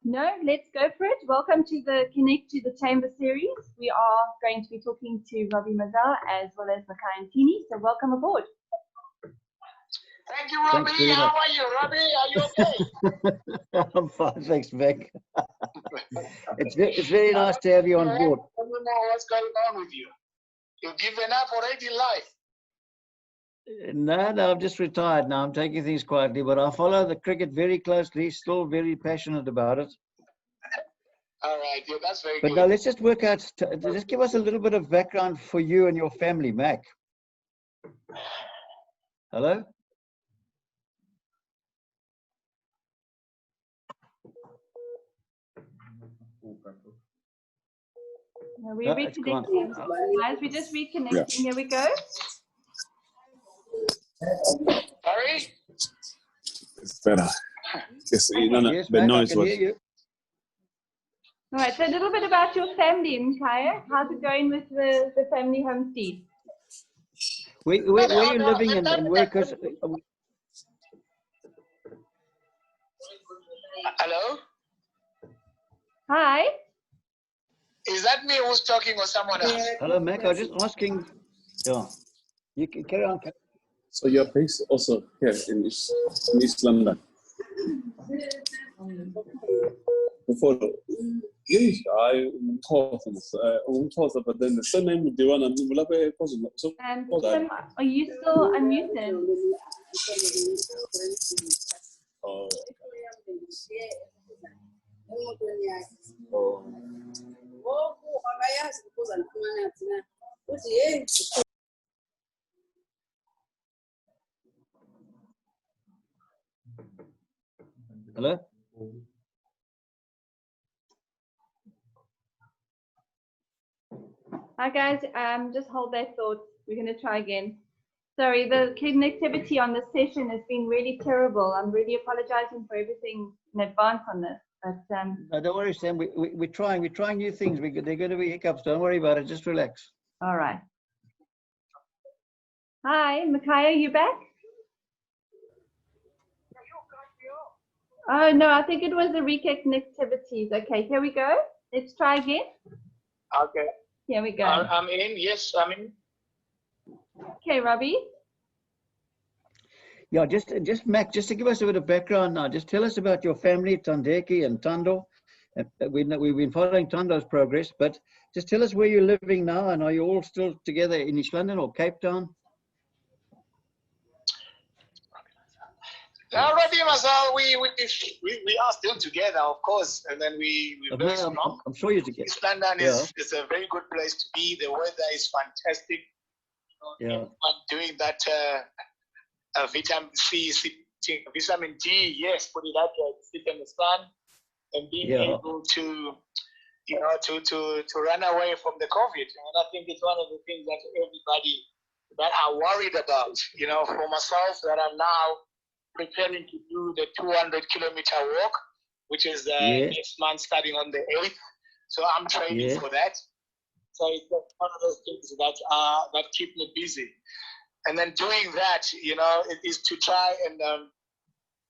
No, let's go for it. Welcome to the Connect to the Chamber series. We are going to be talking to Robbie Mazal as well as Makhaya Ntini. So welcome aboard. Thank you, Robbie. How are you, Robbie? Are you okay? I'm fine, thanks, Vic. It's very nice to have you on board. I don't know what's going on with you. You've given up already in life. No, I've just retired now. I'm taking things quietly, but I follow the cricket very closely, still very passionate about it. All right, yeah, that's very But good. now let's just work out, just give us a little bit of background for you and your family, Mac. Hello? We're reconnecting. Guys, we're just reconnecting. Yeah. Here we go. Sorry? It's better. Yes, Yes, the Mac, noise I can was. hear you. All right, so a little bit about your family, Makhaya. How's it going with the family homestead? Where are you living and where? Hello? Hi. Is that me who's talking or someone else? Hello, Mac. I was just asking. Yeah, you can carry on. So you're based also here in East London. Before, yeah, I thought, but then the surname with the one and Tim, are you still unmuted? Oh. Hello? Hi guys, just hold that thought. We're going to try again. Sorry, the connectivity on this session has been really terrible. I'm really apologizing for everything in advance on this. But No, don't worry, Sam. We're trying new things. They're going to be hiccups. Don't worry about it. Just relax. All right. Hi, Makhaya, you back? Oh no, I think it was the reconnectivities. Okay, here we go. Let's try again. Okay. Here we go. I'm in. Yes, I'm in. Okay, Robbie. Yeah, just Mac, just to give us a bit of background now. Just tell us about your family, Tandeki and Tando. We've been following Tando's progress, but just tell us where you're living now, and are you all still together in East London or Cape Town? Robbie Mazal, we are still together, of course, and then we're very strong. I'm sure you're together. East London is a very good place to be. The weather is fantastic. Yeah. Doing that vitamin C, vitamin D, yes, put it out there, sit in the sun, and being able to, to run away from the COVID. And I think it's one of the things that everybody that are worried about. For myself, that I'm now preparing to do the 200-kilometer walk, which is next month starting on the 8th. So I'm training for that. So it's one of those things that keep me busy. And then doing that, it is to try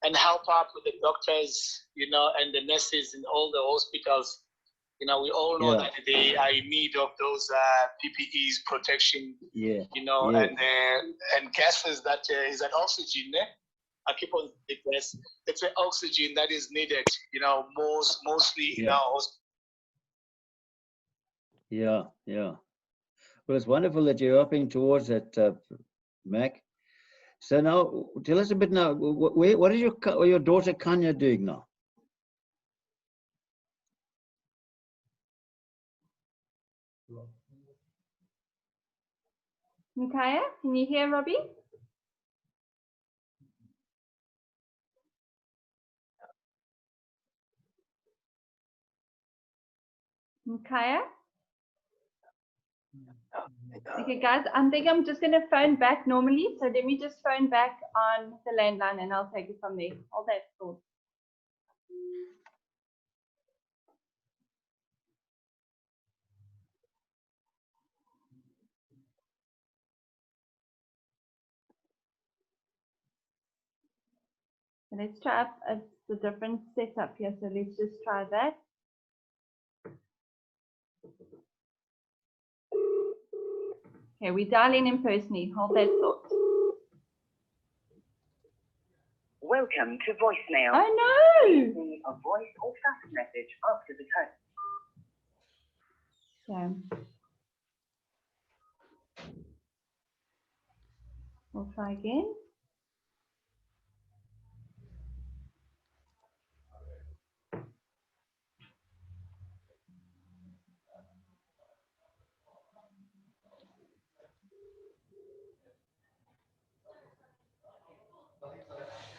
and help out with the doctors, and the nurses in all the hospitals. We all know that they are in need of those PPEs, protection, and gases that is an oxygen. I keep on saying this. It's an oxygen that is needed, mostly in our hospitals. Yeah. Well, it's wonderful that you're upping towards that, Mac. So now, tell us a bit now. What is your daughter Kanya doing now? Makhaya, can you hear Robbie? Makhaya? Okay, guys, I think I'm just going to phone back normally. So let me just phone back on the landline and I'll take it from there. All that thought. Let's try It's a different setup here, so let's just try that. Okay, we dial in personally. Hold that thought. Welcome to voicemail. Oh no! Leave me a voice or fax message after the tone. Okay. We'll try again.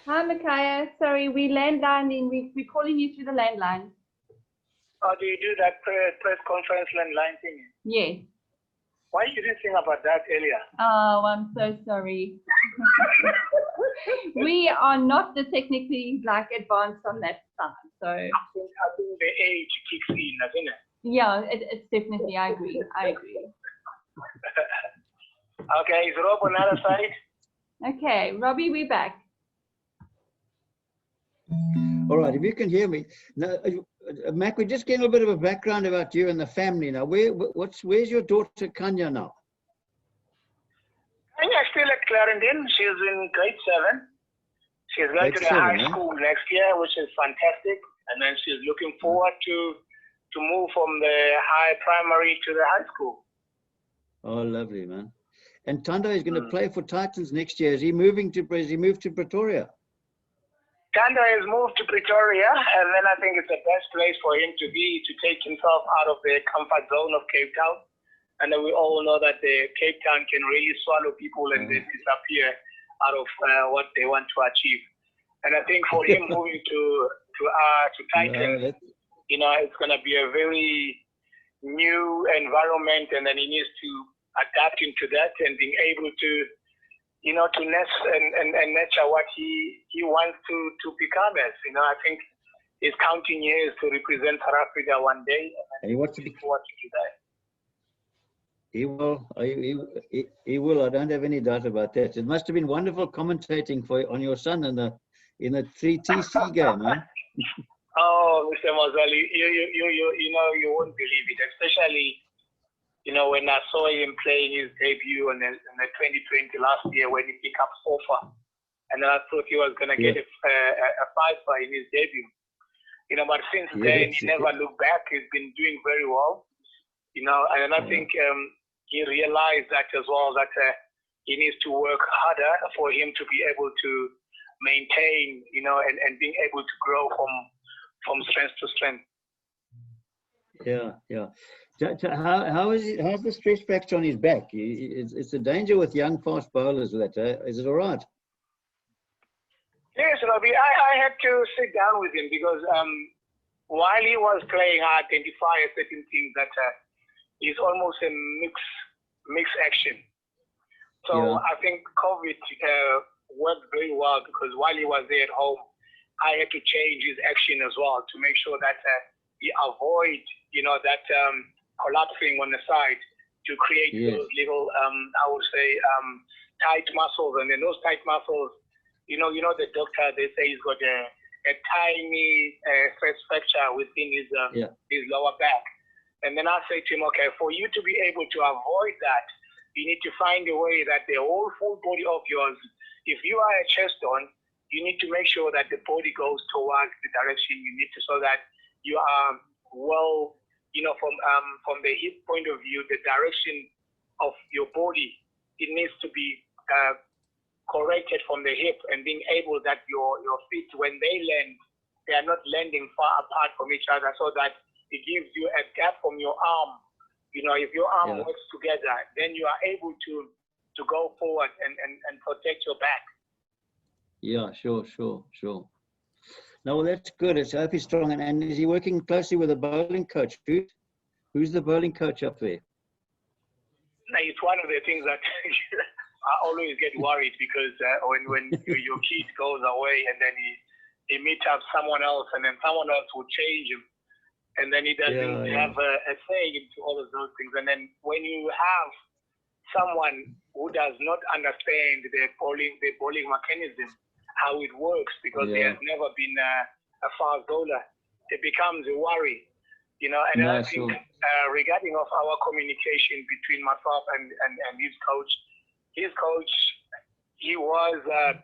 Hi, Makhaya. Sorry, we landline. We're calling you through the landline. How do you do that press conference landline thing? Yes. Why you didn't think about that earlier? Oh, I'm so sorry. We are not the technically like advanced on that side, so. I think the age kicks in, doesn't it? Yeah, it's definitely. I agree. Okay, is Rob on the other side? Okay, Robbie, we're back. All right, if you can hear me. Now, Mac, we're just getting a bit of a background about you and the family now. Where's your daughter Kanya now? Kanya's still at Clarendon. She's in grade 7. She's going to the high school next year, which is fantastic. And then she's looking forward to move from the high primary to the high school. Oh, lovely, man. And Tando is going to play for Titans next year. Has he moved to Pretoria? Tando has moved to Pretoria, and then I think it's the best place for him to be, to take himself out of the comfort zone of Cape Town. And then we all know that the Cape Town can really swallow people and they disappear out of what they want to achieve. And I think for him moving to Titans, you know, it's going to be a very new environment, and then he needs to adapt into that and being able to, you know, to nest and nurture what he wants to become as. You know, I think he's counting years to represent South Africa one day, and he wants to be forward to do that. He will. He will. I don't have any doubt about that. It must have been wonderful commentating on your son in the 3TC game, man. Oh, Mr. Mozali, you know, you won't believe it, especially, you know, when I saw him playing his debut in the 2020 last year when he picked up Sofa, and then I thought he was going to get a five in his debut. You know, but since then, he never looked back. He's been doing very well, you know, and I think he realized that as well, that he needs to work harder for him to be able to maintain, you know, and being able to grow from strength to strength. Yeah. How's the stress factor on his back? It's a danger with young fast bowlers with that. Is it all right? Yes, Robbie. I had to sit down with him because while he was playing, I identified certain things that is almost a mixed action. So I think COVID worked very well because while he was there at home, I had to change his action as well to make sure that he avoid, you know, that collapsing on the side to create those little, I would say, tight muscles. And then those tight muscles, you know, the doctor, they say he's got a tiny stress fracture within his lower back. And then I say to him, okay, for you to be able to avoid that, you need to find a way that the whole full body of yours, if you are a chest on, you need to make sure that the body goes towards the direction you need to, so that you are well, you know, from the hip point of view, the direction of your body, it needs to be corrected from the hip, and being able that your feet, when they land, they are not landing far apart from each other, so that it gives you a gap from your arm. You know, if your arm works together, then you are able to go forward and protect your back. Yeah, sure. No, well, that's good. I hope he's strong. And is he working closely with a bowling coach? Who's the bowling coach up there? It's one of the things that I always get worried, because when your kid goes away and then he meets up someone else, and then someone else will change him, and then he doesn't have a say into all of those things. And then when you have someone who does not understand the bowling mechanism, how it works, because he has never been a fast bowler, it becomes a worry, you know. And I think regarding of our communication between myself and his coach, he was a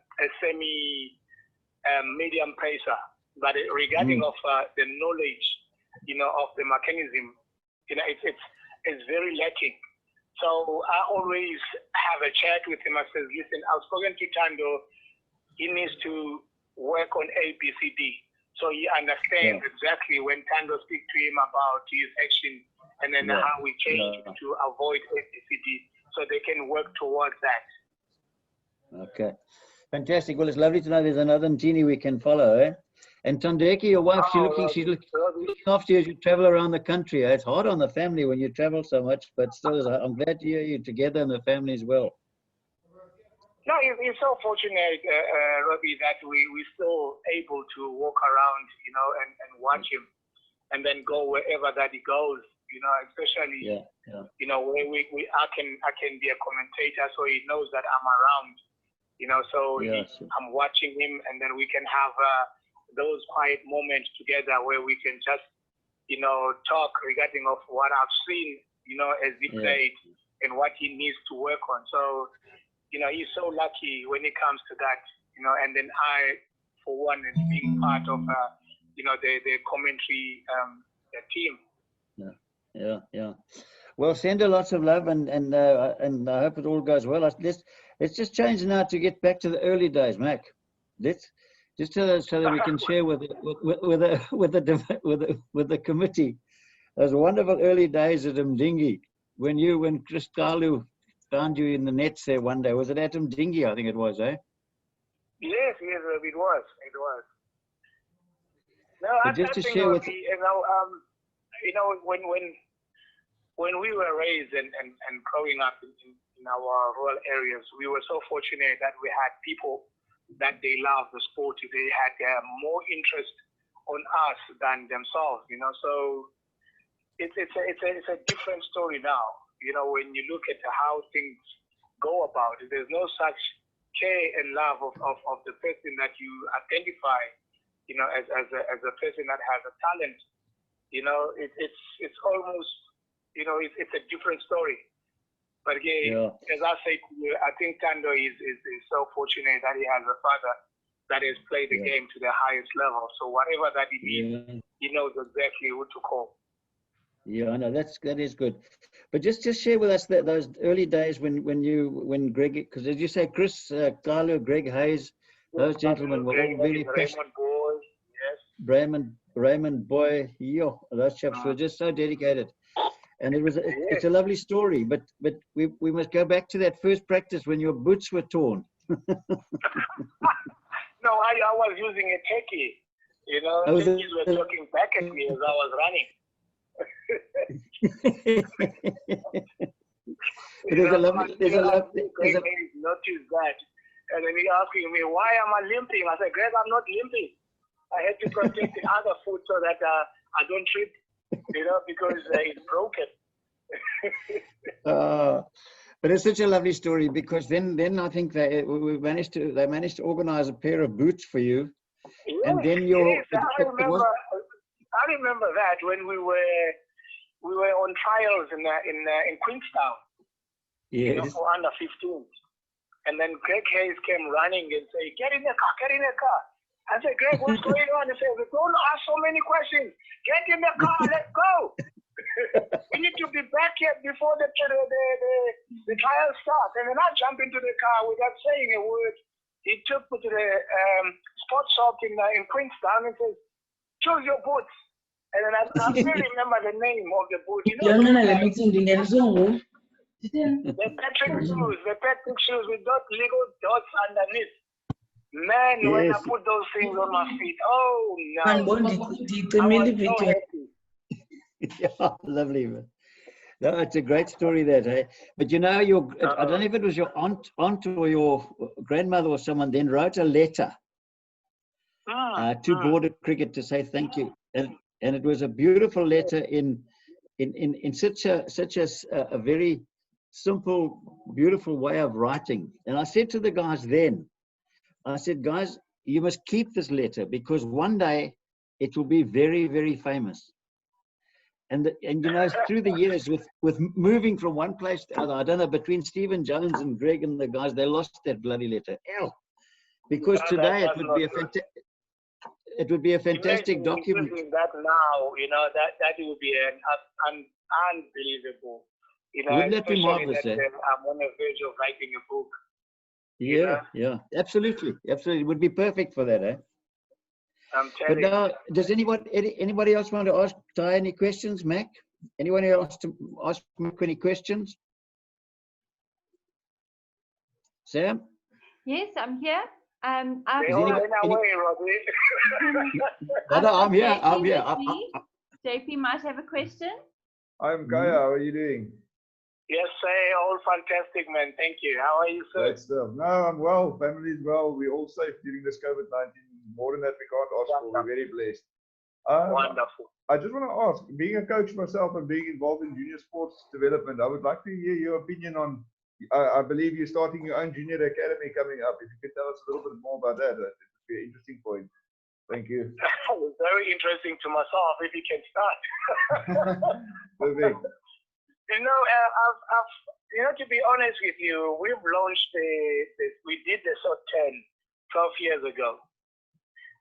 medium pacer, but regarding of the knowledge, you know, of the mechanism, you know, it's very lacking. So I always have a chat with him. I says, listen, I've spoken to Tando. He needs to work on A, B, C, D. So he understands exactly when Tando speaks to him about his action and then how we change to avoid A, B, C, D, so they can work towards that. Okay. Fantastic. Well, it's lovely to know there's another Ntini we can follow, eh? And Tandeki, your wife, she's looking after you as you travel around the country. Eh? It's hard on the family when you travel so much, but still, I'm glad to hear you together and the family as well. No, it's so fortunate, Robbie, that we're still able to walk around, you know, and watch him, and then go wherever that he goes, you know, especially, you know, where I can be a commentator, so he knows that I'm around, you know, so I'm watching him, and then we can have those quiet moments together where we can just, you know, talk regarding of what I've seen, you know, as he played and what he needs to work on. So, you know, he's so lucky when it comes to that, you know, and then I, for one, and being part of, you know, the commentary team. Yeah. Well, send her lots of love, and I hope it all goes well. Let's just change now to get back to the early days, Mac. Let's just so that we can share with the committee those wonderful early days at Mdingi when Chris Kalu found you in the nets there one day. Was it at Mdingi? I think it was, eh? Yes, it was. No, I just to think share with you know, when we were raised and growing up in our rural areas, we were so fortunate that we had people that they loved the sport. They had more interest on us than themselves, you know. So it's a different story now, you know. When you look at how things go about, there's no such care and love of the person that you identify, you know, as a person that has a talent. You know, it's almost, you know, it's a different story. But again, as I say to you, I think Tando is so fortunate that he has a father that has played the game to the highest level. So whatever that he needs, he knows exactly who to call. Yeah, I know that is good. But just share with us those early days when Greg, because as you say, Chris, Carlo, Greg Hayes, those gentlemen were all really Raymond Boy, Raymond Boy, those chaps were just so dedicated. And it's a lovely story, but we must go back to that first practice when your boots were torn. No, I was using a techie. You know, techies were looking back at me as I was running. There's a lovely notice that, and then he asking me, why am I limping? I said, Greg, I'm not limping. I had to protect the other foot so that I don't trip, you know, because it's broken. But it's such a lovely story, because then I think they managed to organize a pair of boots for you, and then I remember that when we were on trials in Queenstown, you know, for under 15, and then Greg Hayes came running and said, get in the car. I said, Greg, what's going on? He said, don't ask so many questions. Get in the car, let's go. We need to be back here before the trial starts. And then I jump into the car without saying a word. He took me to the sports shop in Queenstown and says, choose your boots. And then I still remember the name of the boot. You know, the Patrick shoes with those little dots underneath. Man, when I put those things on my feet, oh no. I was so happy. Yeah, lovely, man. No, it's a great story that, eh? But you know, I don't know if it was your aunt or your grandmother or someone then wrote a letter to Border Cricket to say thank you, and it was a beautiful letter in such a very simple, beautiful way of writing. And I said to the guys then, I said, guys, you must keep this letter, because one day it will be very, very famous. And you know, through the years, with moving from one place to other, I don't know, between Stephen Jones and Greg and the guys, they lost that bloody letter. Ew. Because today it would be a fantastic document. That now, you know, that would be an unbelievable. You know, wouldn't that be marvelous? I'm on the verge of writing a book. Yeah, yeah, absolutely, absolutely. It would be perfect for that, eh? I'm telling But now, does anybody else want to ask Ty any questions, Mac? Anyone else to ask Mac any questions? Sam? Yes, I'm here. They all went away, Robbie. No, I'm here. I'm here. JP might have a question. I'm Kaya. How are you doing? Yes, sir. All fantastic, man. Thank you. How are you, sir? Great stuff. No, I'm well. Family's well. We're all safe during this COVID-19. More than that, we can't ask for. We're very blessed. Wonderful. I just want to ask, being a coach myself and being involved in junior sports development, I would like to hear your opinion on, I believe you're starting your own junior academy coming up. If you could tell us a little bit more about that, it would be an interesting point. Thank you. Very interesting to myself, if you can start. Perfect. You know, to be honest with you, we've launched we did the SOT 10 12 years ago.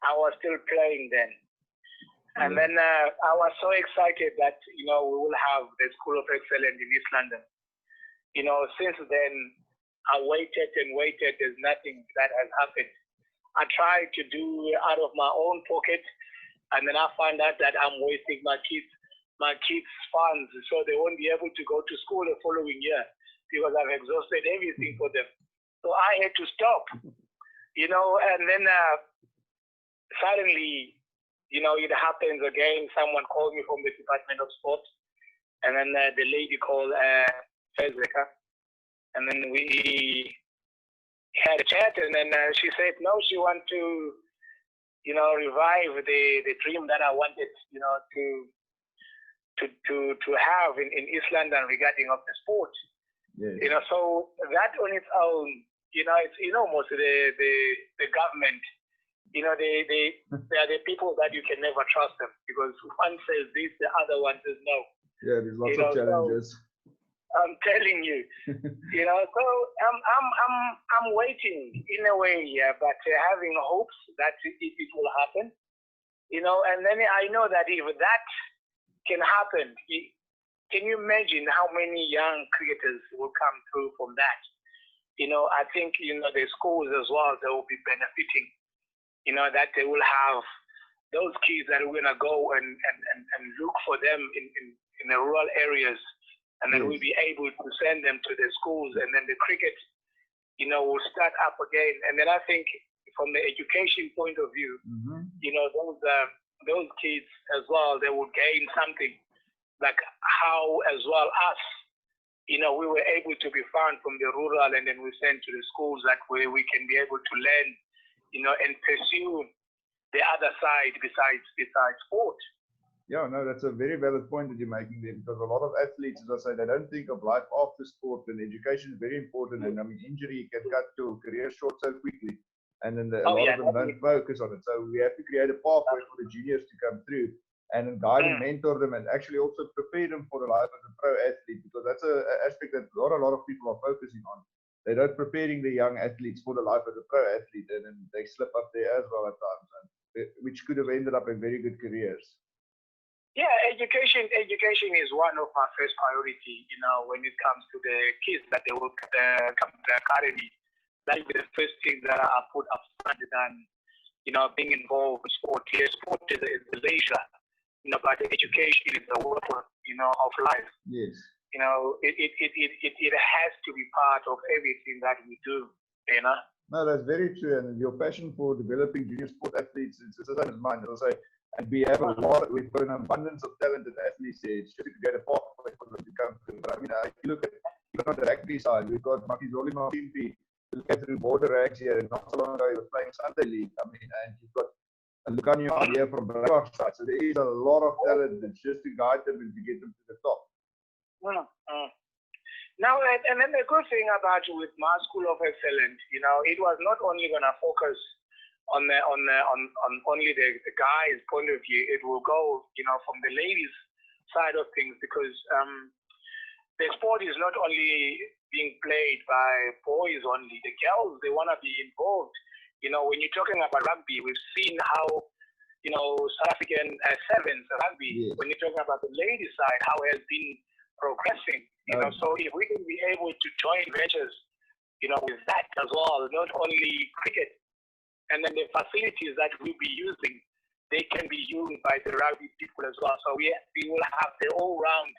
I was still playing then. And then I was so excited that, you know, we will have the School of Excellence in East London. You know, since then, I waited and waited. There's nothing that has happened. I tried to do out of my own pocket, and then I found out that I'm wasting my kids' funds, so they won't be able to go to school the following year because I've exhausted everything for them. So I had to stop, you know, and then suddenly, you know, it happens again. Someone called me from the Department of Sport, and then the lady called Fezeka, and then we had a chat, and then she said, no, she wants to, you know, revive the dream that I wanted, you know, to have in East London regarding of the sport. Yes. You know, so that on its own, you know, it's, you know, most of the government, you know, they are the people that you can never trust them, because one says this, the other one says no. Yeah, there's lots of challenges. So, I'm telling you, you know, so I'm waiting in a way, yeah, but having hopes that it will happen, you know, and then I know that if that can happen, can you imagine how many young cricketers will come through from that? You know, I think, you know, the schools as well, they will be benefiting, you know, that they will have those kids that are going to go and look for them in the rural areas. And then we'll be able to send them to the schools, and then the cricket, you know, will start up again. And then I think from the education point of view, you know, those kids as well, they will gain something, like how as well us, you know, we were able to be found from the rural, and then we sent to the schools, that way we can be able to learn, you know, and pursue the other side besides sport. Yeah, no, that's a very valid point that you're making there, because a lot of athletes, as I say, they don't think of life after sport, and education is very important. And I mean, injury can cut your career short so quickly, and then a lot of them don't focus on it. So we have to create a pathway for the juniors to come through, and then guide and mentor them, and actually also prepare them for the life as a pro athlete, because that's an aspect that not a lot of people are focusing on. They're not preparing the young athletes for the life as a pro athlete, and then they slip up there as well at times, which could have ended up in very good careers. Yeah, education is one of our first priority, you know, when it comes to the kids that they will come to the academy. That is the first thing that I put up front than, you know, being involved in sport. Yes, sport is the leisure, you know, but education is the work, you know, of life. Yes. You know, it has to be part of everything that we do, you know. No, that's very true. And your passion for developing junior sport athletes is the same as mine. As I say, and we've got an abundance of talented athletes here. It's just to get a pathway for them to come through. But I mean, if you look at the rugby side, we've got Makhaya Ntini who came through Border-Kei here, and not so long ago he was playing Sunday League. I mean, and you've got Lucanio here from Border-Kei side. So there is a lot of talent. It's just to guide them and to get them to the top. Now, and then the good thing about with my School of Excellence, you know, it was not only going to focus on only the guy's point of view. It will go, from the ladies' side of things, because the sport is not only being played by boys only. The girls, they want to be involved. When you're talking about rugby, we've seen how, South African sevens rugby, Yes. when you're talking about the ladies' side, how it has been progressing. So if we can be able to join ventures, with that as well, not only cricket, and then the facilities that we'll be using, they can be used by the rugby people as well. So we will have the all-round,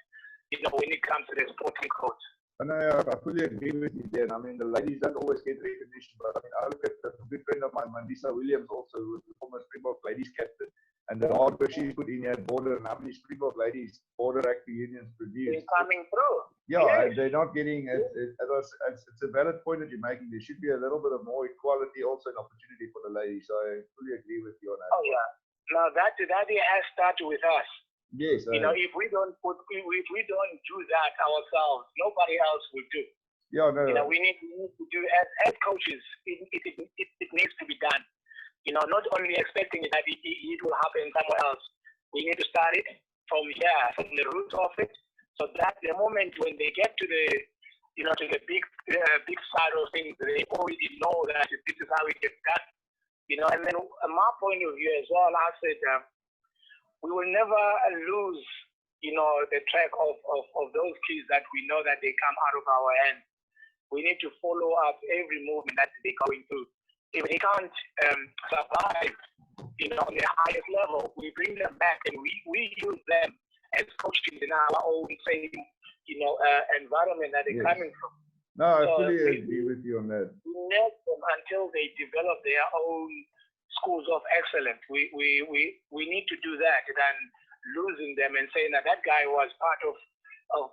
when it comes to the sporting coach. And I fully agree with you there. I mean, the ladies don't always get recognition, but I mean, I look at a good friend of mine, Mandisa Williams, also, who's the former Springbok ladies captain, and the hard work she's put in at Border, and how many Springbok ladies Border Rugby unions produce. They're coming through. Yeah, Yes. and they're not getting, it's a valid point that you're making. There should be a little bit of more equality, also an opportunity for the ladies. So I fully agree with you on that. Oh, yeah. Now that has started with us. Yes. If we don't do that ourselves, nobody else will do. Yeah, no. We need to do as coaches. It needs to be done. Not only expecting that it will happen somewhere else. We need to start it from here, from the root of it, so that the moment when they get to the, to the big side of things, they already know that this is how it gets done. And then my point of view as well, I said, we will never lose, the track of those kids that we know that they come out of our hands. We need to follow up every movement that they're going through. If they can't survive, on the highest level, we bring them back and we use them as coaches in our own same, environment that they're coming from. No, I fully agree with you on that. We nurture them until they develop their own schools of excellence. We need to do that than losing them and saying that guy was part of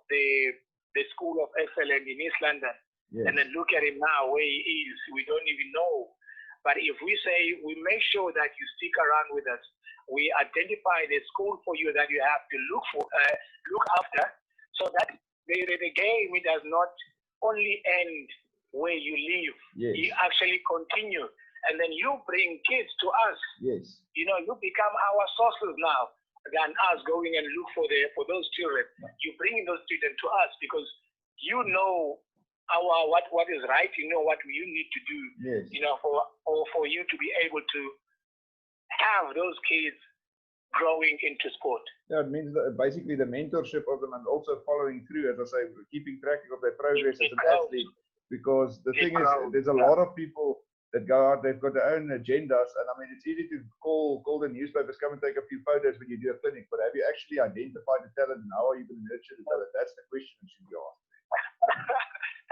the school of excellence in East London. Yes. And then look at him now where he is. We don't even know. But if we say we make sure that you stick around with us, we identify the school for you that you have to look after, so that the game, it does not only end where you live. Yes. You actually continue. And then you bring kids to us. Yes. You become our sources now than us going and look for those children. You bring those children to us because you know what is right. You know what you need to do. Yes. For you to be able to have those kids growing into sport. Yeah, it means that basically the mentorship of them and also following through, as I say, keeping track of their progress as an athlete. Because the thing is, there's a lot of people that go out, they've got their own agendas, and I mean, it's easy to call the newspapers, come and take a few photos when you do a clinic, but have you actually identified the talent, and how are you going to nurture the talent? That's the question that should be asked.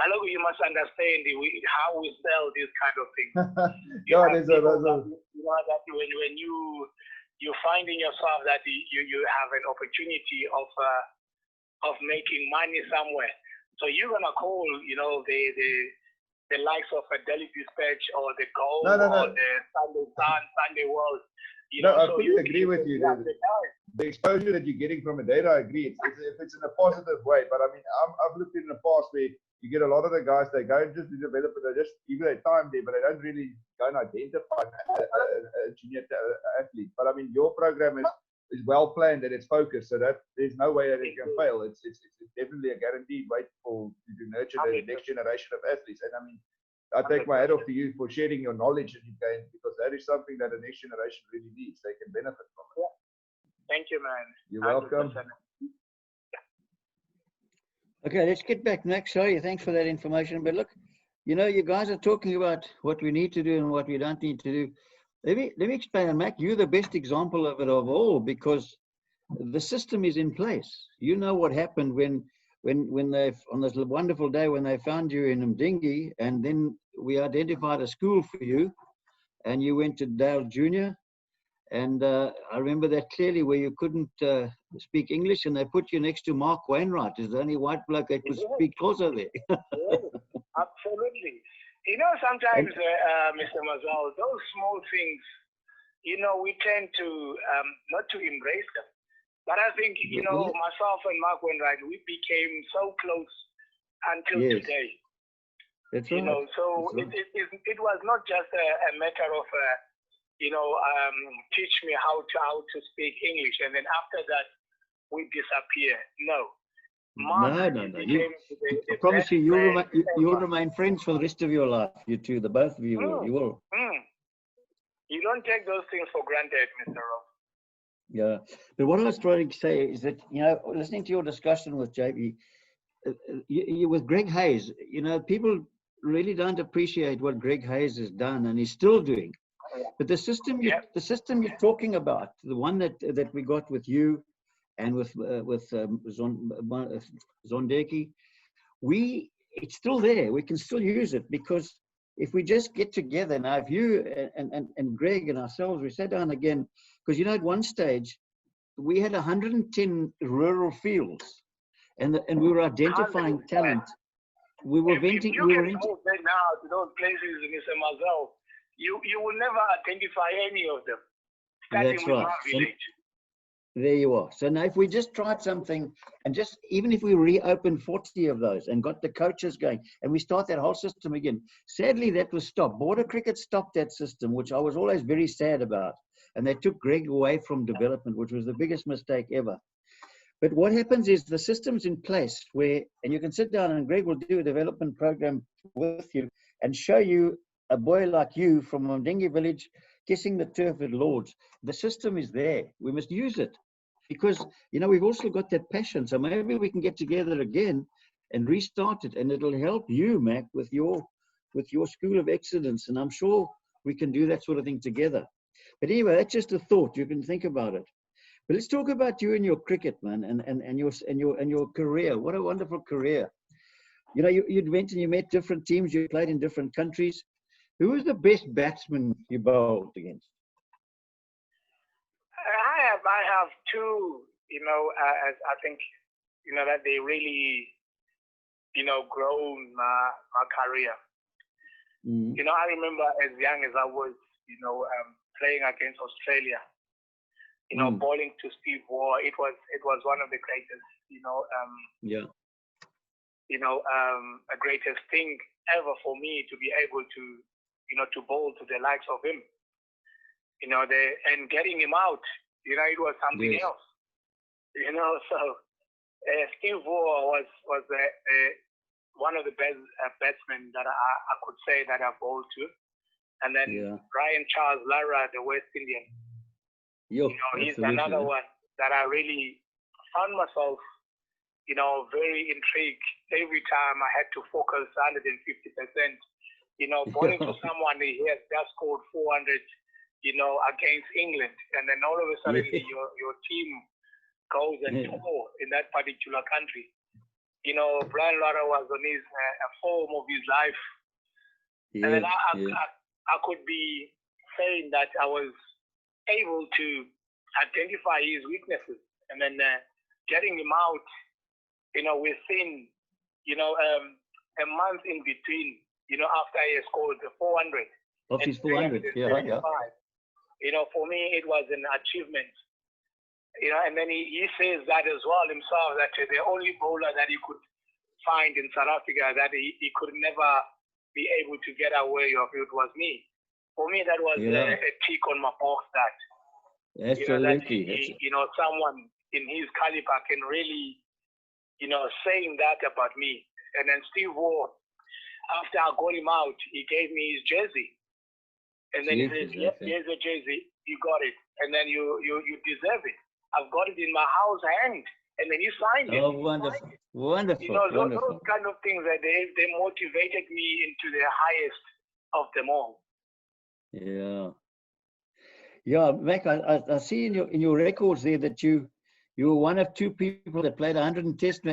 Hello, you must understand how we sell these kind of things. Yeah, there's a that when you finding yourself that you have an opportunity of making money somewhere, so you're gonna call the likes of a Daily Dispatch or the Goal or the Sunday Sun, Sunday World. I fully agree with you. The exposure that you're getting from a data, I agree. If it's in a positive way, but I mean, I've looked in the past where you get a lot of the guys, they go just to develop it, they just give their time there, but they don't really go and identify a junior athlete. But I mean, your program is well planned and it's focused, so that there's no way that it can fail. It's definitely a guaranteed way to nurture the next generation of athletes. And I mean, I take my hat off to you for sharing your knowledge that you gained, because that is something that the next generation really needs. They can benefit from it. Thank you, man. You're welcome. Okay, let's get back next. Sorry, thanks for that information. But look, you guys are talking about what we need to do and what we don't need to do. Let me explain. And Mac, you're the best example of it of all, because the system is in place. You know what happened when they, on this wonderful day when they found you in Mdingi, and then we identified a school for you, and you went to Dale Junior. And I remember that clearly, where you couldn't speak English, and they put you next to Mark Wainwright, who's the only white bloke that could speak Xhosa there. Yes, absolutely. Sometimes, Mr. Mazal, those small things, we tend to not to embrace them. But I think, myself and Mark Wainwright, we became so close until today. That's right. So it was not just a matter of teach me how to speak English, and then after that we disappear. No. Mark No. became I promise you, best friend you'll ever. remain friends for the rest of your life. You two, the both of you will. You will. You don't take those things for granted, Mr. Rob. Yeah. But what I was trying to say is that, listening to your discussion with JB, with Greg Hayes, people really don't appreciate what Greg Hayes has done and he's still doing. But the system you're talking about, the one that we got with you and with Zondeki, it's still there. We can still use it, because if we just get together now, if you and Greg and ourselves, we sat down again, because at one stage we had 110 rural fields, and we were identifying 100%. talent. We were If you can move there now to those places, Mr. Mazel, you will never identify any of them. Starting That's with right. my village. There you are. So now if we just tried something, and even if we reopened 40 of those and got the coaches going and we start that whole system again, sadly that was stopped. Border Cricket stopped that system, which I was always very sad about. And they took Greg away from development, which was the biggest mistake ever. But what happens is the system's in place and you can sit down and Greg will do a development program with you and show you a boy like you from Mdengi village kissing the turf at Lords. The system is there. We must use it, because we've also got that passion. So maybe we can get together again and restart it, and it'll help you, Mac, with your School of Excellence. And I'm sure we can do that sort of thing together. But anyway, that's just a thought. You can think about it. But let's talk about you and your cricket, man, and your career. What a wonderful career. You went and you met different teams. You played in different countries. Who was the best batsman you bowled against? I have two, as I think, that they really, grown my career. I remember as young as I was, playing against Australia, bowling to Steve Waugh. It was one of the greatest, a greatest thing ever for me to be able to, to bowl to the likes of him. And getting him out, it was something else. So Steve Waugh was one of the best batsmen that I could say that I bowled to. And then Brian Charles Lara, the West Indian. He's another one that I really found myself, very intrigued every time I had to focus 150%. Bowling to someone he has just scored 400, against England, and then all of a sudden your team goes and tour in that particular country. Brian Lara was on his form of his life, and then I could be saying that I was able to identify his weaknesses, and then getting him out, within, a month in between, after he scored the 400. Of his 400, yeah. For me, it was an achievement. And then he says that as well himself, that the only bowler that he could find in South Africa that he could never be able to get away of it was me. For me, that was a tick on my box that, absolutely. Someone in his caliber can really, saying that about me. And then Steve Waugh, after I got him out, he gave me his jersey. And then he said, yep, here's the jersey, you got it. And then you deserve it. I've got it in my house hand. And then he signed it. Oh, wonderful. Wonderful. Those kind of things that they motivated me into the highest of them all. Yeah. Yeah, Mac, I see in your records there that you were one of two people that played 100 test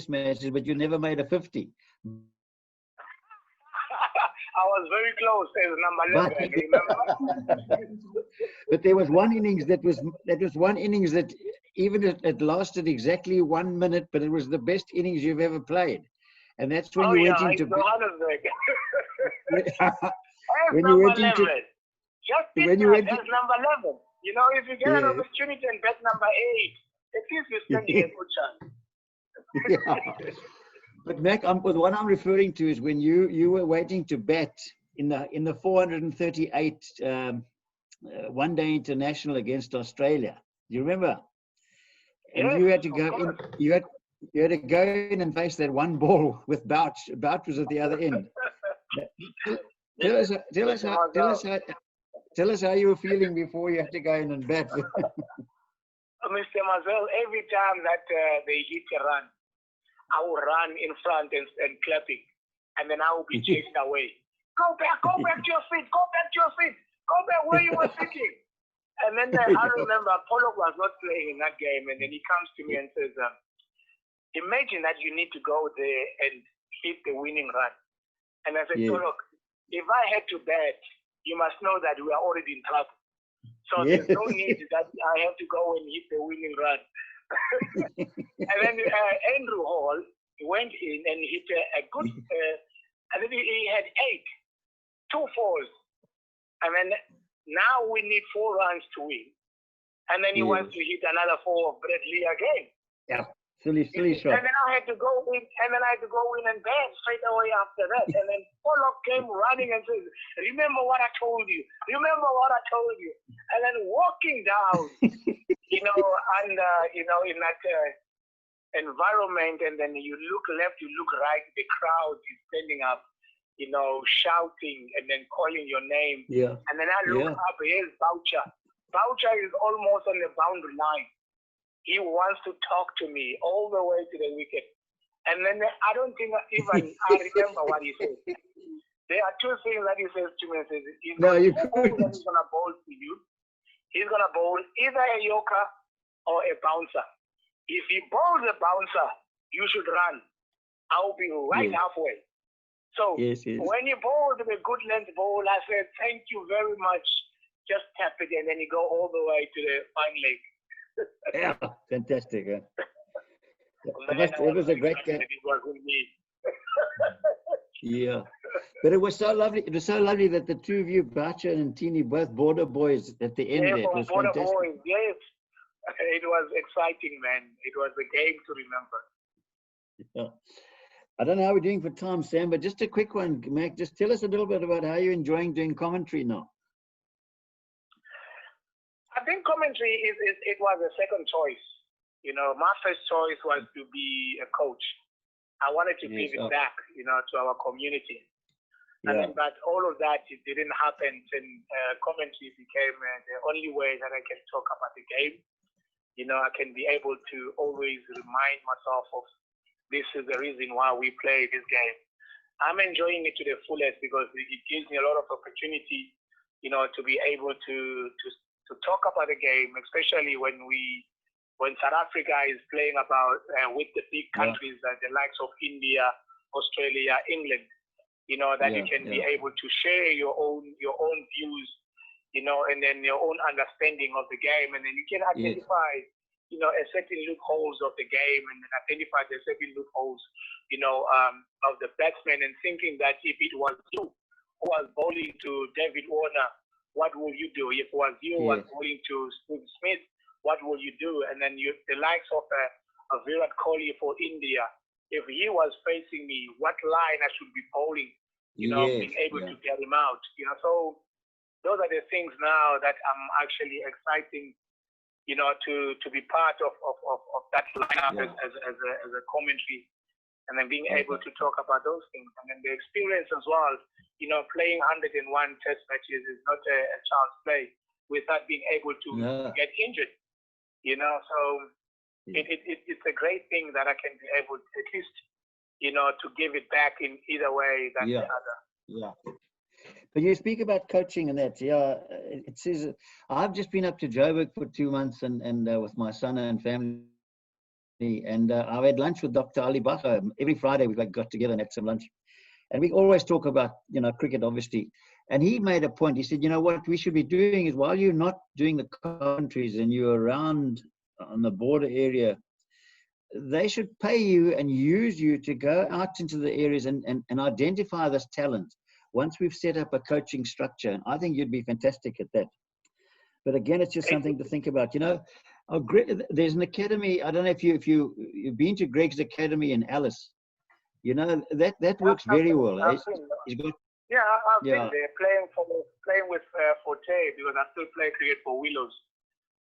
matches, but you never made a 50. I was very close as number 11, remember? But there was one innings that was one innings that even it lasted exactly 1 minute, but it was the best innings you've ever played. And that's when you went into when you went into when you went into number 11. If you get an opportunity and bet number 8, at least you're standing a good chance. But Mac, what I'm referring to is when you were waiting to bat in the 438 one-day international against Australia. Do you remember? And Yes, you had to of go in. course. You had to go in and face that one ball with Bouch. Bouch was at the other end. Tell us how you were feeling before you had to go in and bat. Mr. Mazel, every time that they hit a run, I will run in front and clapping, and then I will be chased away. Go back to your seat, go back to your seat, go back where you were sitting. And then I remember Pollock was not playing in that game, and then he comes to me and says, imagine that you need to go there and hit the winning run. And I said, Pollock, if I had to bet, you must know that we are already in trouble. So there's no need that I have to go and hit the winning run. And then Andrew Hall went in and hit a good, I think he had 2 4s. And then now we need 4 runs to win. And then he wants to hit another 4 of Bradley again. Yeah, silly shot. And then I had to go in, and bat straight away after that. And then Pollock came running and says, remember what I told you. Remember what I told you. And then walking down, in that environment, and then you look left, you look right, the crowd is standing up, shouting and then calling your name. Yeah. And then I look up, here's Boucher. Boucher is almost on the boundary line. He wants to talk to me all the way to the wicket. And then I don't think even I remember what he said. There are 2 things that he says to me. He says, he's going to bowl to you. He's going to bowl either a yorker or a bouncer. If he bowls a bouncer, you should run. I'll be right halfway. So when he bowled a good length ball, I said, thank you very much. Just tap it, and then you go all the way to the fine leg. Yeah, fantastic. It was a great game. Yeah, but it was so lovely. It was so lovely that the 2 of you, Boucher and Ntini, both Border boys at the end. It was Border fantastic. Boys, yes. It was exciting, man. It was a game to remember. Yeah. I don't know how we're doing for time, Sam, but just a quick one, Mac. Just tell us a little bit about how you're enjoying doing commentary now. I think commentary it was a second choice. My first choice was to be a coach. I wanted to give it back, to our community. And but all of that, it didn't happen. And commentary became the only way that I can talk about the game. I can be able to always remind myself of this is the reason why we play this game. I'm enjoying it to the fullest because it gives me a lot of opportunity, to be able to talk about the game, especially when South Africa is playing about with the big countries the likes of India, Australia, England. That you can be able to share your own views, and then your own understanding of the game, and then you can identify, a certain loopholes of the game, and then identify the certain loopholes, of the batsman, and thinking that if it was you who was bowling to David Warner, what will you do? If it was you who was bowling to Steve Smith, what will you do? And then the likes of Virat Kohli for India, if he was facing me, what line I should be bowling, being able to get him out. So those are the things now that I'm actually exciting, to be part of that lineup as a commentary, and then being able to talk about those things. And then the experience as well, playing 101 test matches is not a child's play without being able to get injured, so it's a great thing that I can be able to at least, to give it back in either way than the other. Yeah. But you speak about coaching and that, it says, I've just been up to Joburg for 2 months and with my son and family, and I've had lunch with Dr. Ali Bacha. Every Friday we got together and had some lunch. And we always talk about, cricket, obviously. And he made a point. He said, what we should be doing is while you're not doing the commentaries and you're around on the border area, they should pay you and use you to go out into the areas and identify this talent. Once we've set up a coaching structure, and I think you'd be fantastic at that. But again, it's just something to think about. There's an academy. I don't know if you've been to Greg's Academy in Alice. That works very well. I've been there playing playing with Forte, because I still play cricket for Willows.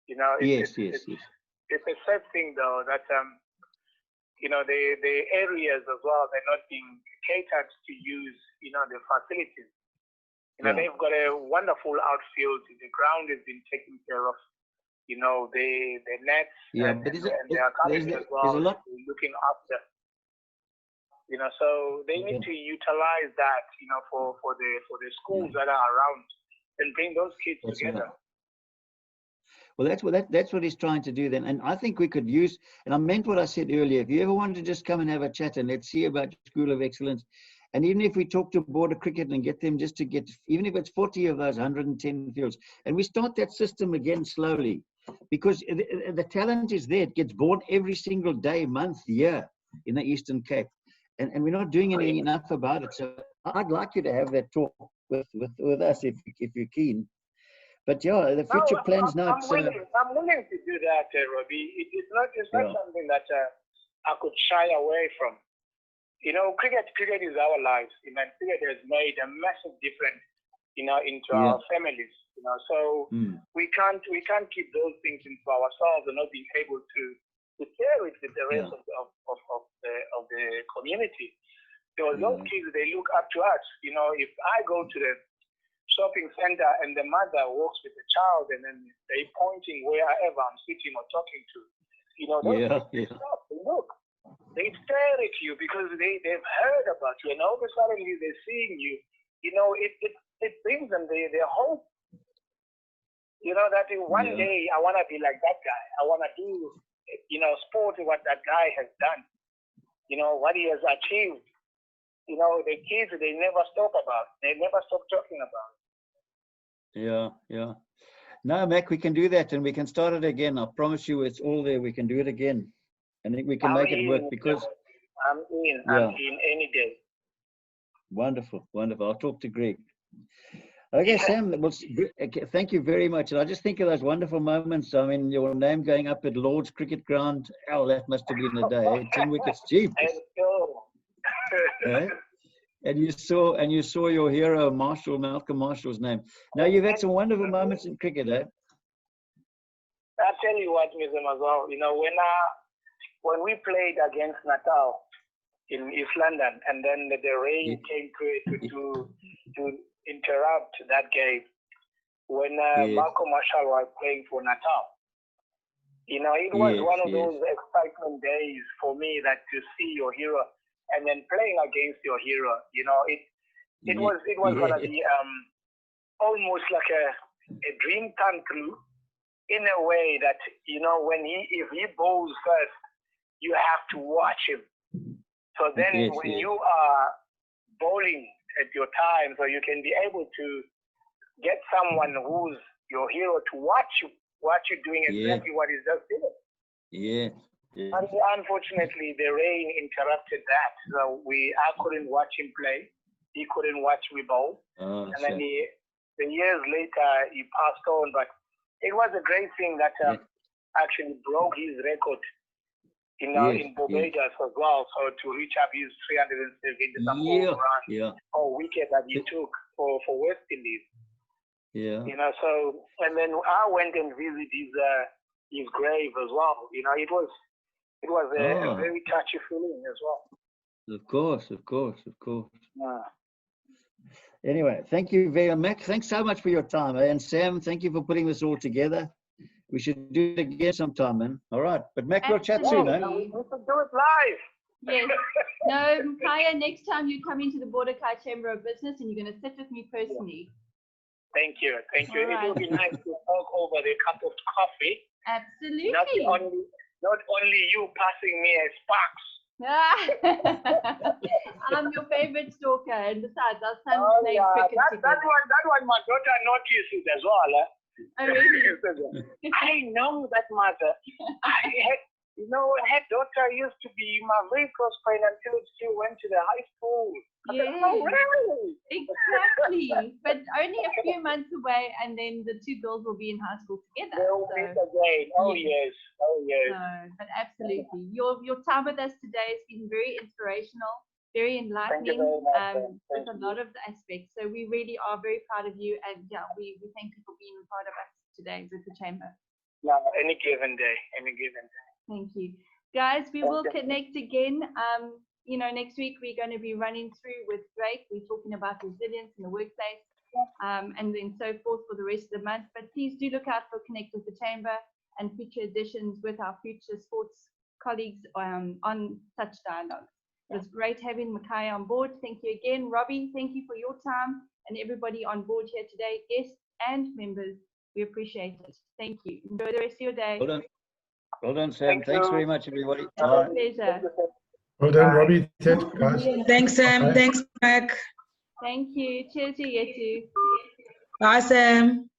You know, Yes. it's a sad thing though that you know, the areas as well, they're not being catered to use, you know, the facilities. You know, they've got a wonderful outfield. The ground has been taken care of. You know, the nets and the academy as well, looking after. You know, so they need to utilize that, you know, for the schools that are around and bring those kids together. Well, that's what he's trying to do then. And I think we could use, and I meant what I said earlier, if you ever wanted to just come and have a chat and let's see about School of Excellence, and even if we talk to Border Cricket and get them just to get, even if it's 40 of those 110 fields, and we start that system again slowly, because the talent is there. It gets born every single day, month, year in the Eastern Cape. And we're not doing anything enough about it. So I'd like you to have that talk with us if you're keen. But yeah, the future plans now. I'm willing to do that, Robbie. It's not something that I could shy away from. You know, cricket is our lives. You know, cricket has made a massive difference, you know, into our families. You know, so we can't keep those things into ourselves and not being able to share it with the rest of the community. Because those kids, they look up to us. You know, if I go to the shopping center and the mother walks with the child and then they pointing wherever I'm sitting or talking to, you know, those stop, they look. They stare at you because they've heard about you, and all of a sudden they're seeing you. You know, it brings them their hope. You know, that one day I want to be like that guy. I want to do, you know, sport what that guy has done. You know, what he has achieved. You know, the kids, they never stop about. They never stop talking about. Yeah. No, Mac, we can do that, and we can start it again. I promise you, it's all there. We can do it again. I think we can make it work because I'm in any day. Wonderful. I'll talk to Greg. Okay, Sam, well, thank you very much. And I just think of those wonderful moments. I mean, your name going up at Lord's Cricket Ground. Oh, that must have been a day. 10 wickets, cheap. And you saw your hero, Malcolm Marshall's name. Now you've had some wonderful moments in cricket, eh? I tell you what, Mr. Mazal, you know, when we played against Natal in East London, and then the rain came to interrupt that game, when Malcolm Marshall was playing for Natal, you know, it was one of those excitement days for me, that to see your hero and then playing against your hero, you know, it was gonna be almost like a dream come true, in a way that, you know, if he bowls first, you have to watch him. So then when you are bowling at your time, so you can be able to get someone who's your hero to watch you doing exactly what he's just doing. And unfortunately, the rain interrupted that. So I couldn't watch him play. He couldn't watch me bowl. And then the years later, he passed on. But it was a great thing that actually broke his record in Barbados as well. So to reach up his 370 runs or wicket that he took for West Indies. You know, so, and then I went and visited his grave as well. You know, it was a very touchy feeling as well. Of course. Anyway, thank you very much. Thanks so much for your time. And Sam, thank you for putting this all together. We should do it again sometime, man. All right. But Mac, we'll chat soon, man. We should do it live. Yes. No, Makhaya, next time you come into the Border-Kei Chamber of Business and you're going to sit with me personally. Thank you. All right. It will be nice to talk over the cup of coffee. Absolutely. Not only you passing me as sparks. I'm your favorite stalker, and besides, our son playing cricket that one my daughter noticed as well. Oh, really? I know that mother. Her daughter used to be my very close friend until she went to the high school. Yeah, oh, really? Exactly. But only a few months away, and then the two girls will be in high school together. They'll meet again. Oh, yes. No, but absolutely. Your time with us today has been very inspirational. very enlightening very much, with a lot of the aspects. So we really are very proud of you, and yeah, we thank you for being a part of us today with the chamber. No, any given day. Thank you. Guys, we will connect again. You know, next week we're going to be running through with Drake. We're talking about resilience in the workplace, and then so forth for the rest of the month. But please do look out for Connect with the Chamber and future editions with our future sports colleagues on such dialogue. It was great having Makhaya on board. Thank you again. Robbie, thank you for your time, and everybody on board here today, guests and members. We appreciate it. Thank you. Enjoy the rest of your day. Well done. Well done, Sam. Thanks very much, everybody. Our pleasure. Well done, Robbie. Thanks, guys. Thanks, Sam. Bye. Thanks, Mac. Thank you. Cheers, you too. Bye, Sam.